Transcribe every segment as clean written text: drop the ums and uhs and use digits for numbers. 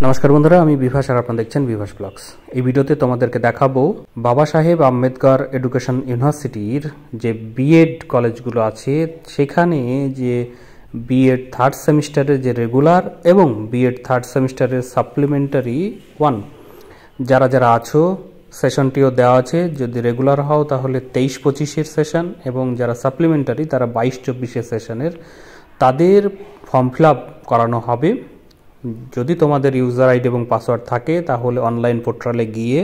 নমস্কার বন্ধুরা, আমি বিভাস আর আপনারা দেখছেন বিভাস ব্লগস। এই ভিডিওতে তোমাদেরকে দেখাবো বাবা সাহেব আম্বেদকর এডুকেশন ইউনিভার্সিটির যে বিএড কলেজগুলো আছে সেখানে যে বিএড থার্ড সেমিস্টারের যে রেগুলার এবং বিএড থার্ড সেমিস্টারের সাপ্লিমেন্টারি ওয়ান যারা যারা আছো সেশনটিও দেওয়া আছে। যদি রেগুলার হও তাহলে 23-25-এর সেশন এবং যারা সাপ্লিমেন্টারি তারা 22-24-এর সেশনের তাদের ফর্ম ফিল আপ করানো হবে। যদি তোমাদের ইউজার আইডি এবং পাসওয়ার্ড থাকে তাহলে অনলাইন পোর্টালে গিয়ে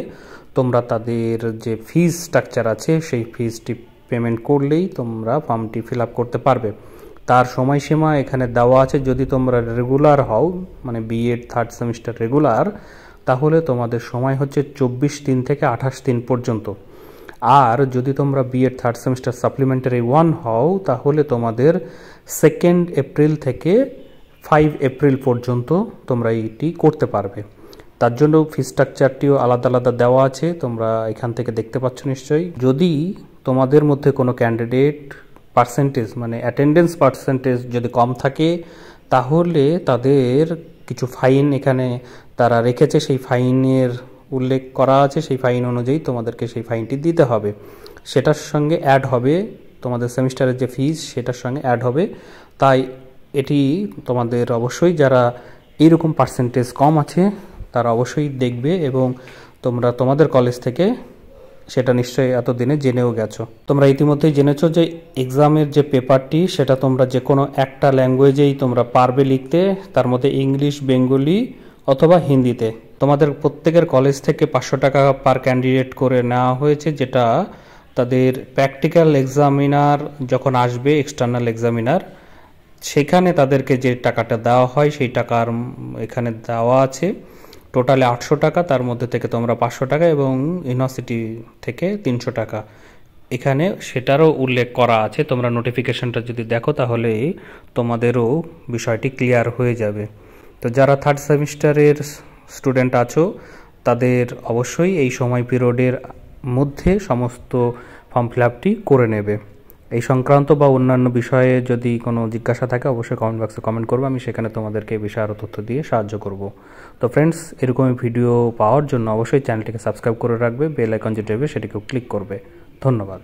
তোমরা তাদের যে ফিজ স্ট্রাকচার আছে সেই ফিজটি পেমেন্ট করলেই তোমরা ফর্মটি ফিল আপ করতে পারবে। তার সময়সীমা এখানে দেওয়া আছে। যদি তোমরা রেগুলার হও মানে বিএড থার্ড সেমিস্টার রেগুলার তাহলে তোমাদের সময় হচ্ছে 24 দিন থেকে 28 দিন পর্যন্ত। আর যদি তোমরা বিএড থার্ড সেমিস্টার সাপ্লিমেন্টারি ওয়ান হও তাহলে তোমাদের 2 এপ্রিল থেকে 5 এপ্রিল পর্যন্ত তোমরা এটি করতে পারবে। তার জন্য ফি স্ট্রাকচারটিও আলাদা আলাদা দেওয়া আছে, তোমরা এখান থেকে দেখতে পাচ্ছ নিশ্চয়ই। যদি তোমাদের মধ্যে কোনো ক্যান্ডিডেট পার্সেন্টেজ মানে অ্যাটেন্ডেন্স পার্সেন্টেজ যদি কম থাকে তাহলে তাদের কিছু ফাইন এখানে তারা রেখেছে, সেই ফাইনের উল্লেখ করা আছে। সেই ফাইন অনুযায়ী তোমাদেরকে সেই ফাইনটি দিতে হবে, সেটার সঙ্গে অ্যাড হবে তোমাদের সেমিস্টারের যে ফিজ সেটার সঙ্গে অ্যাড হবে। তাই এটি তোমাদের অবশ্যই যারা এইরকম পার্সেন্টেজ কম আছে তারা অবশ্যই দেখবে এবং তোমরা তোমাদের কলেজ থেকে সেটা নিশ্চয়ই এতদিনে জেনেও গেছো। তোমরা ইতিমধ্যেই জেনেছো যে এক্সামের যে পেপারটি সেটা তোমরা যে কোনো একটা ল্যাঙ্গুয়েজেই তোমরা পারবে লিখতে, তার মধ্যে ইংলিশ, বেঙ্গলি অথবা হিন্দিতে। তোমাদের প্রত্যেকের কলেজ থেকে 500 টাকা পার ক্যান্ডিডেট করে নেওয়া হয়েছে, যেটা তাদের প্র্যাকটিক্যাল এক্সামিনার যখন আসবে এক্সটার্নাল এক্সামিনার সেখানে তাদেরকে যে টাকাটা দেওয়া হয় সেই টাকার এখানে দেওয়া আছে। টোটালে 800 টাকা, তার মধ্যে থেকে তোমরা 500 টাকা এবং ইউনিভার্সিটি থেকে 300 টাকা এখানে সেটারও উল্লেখ করা আছে। তোমরা নোটিফিকেশনটা যদি দেখো তাহলে তোমাদেরও বিষয়টি ক্লিয়ার হয়ে যাবে। তো যারা থার্ড সেমিস্টারের স্টুডেন্ট আছো তাদের অবশ্যই এই সময় পিরিয়ডের মধ্যে সমস্ত ফর্ম ফিল আপটি করে নেবে। এই সংক্রান্ত বা অন্যান্য বিষয়ে যদি কোনো জিজ্ঞাসা থাকে অবশ্যই কমেন্ট বক্সে কমেন্ট করবে, আমি সেখানে তোমাদেরকে এই বিষয়ে আরও তথ্য দিয়ে সাহায্য করব। তো ফ্রেন্ডস, এরকমই ভিডিও পাওয়ার জন্য অবশ্যই চ্যানেলটিকে সাবস্ক্রাইব করে রাখবে, বেল আইকন যেটা দেবে সেটিকেও ক্লিক করবে। ধন্যবাদ।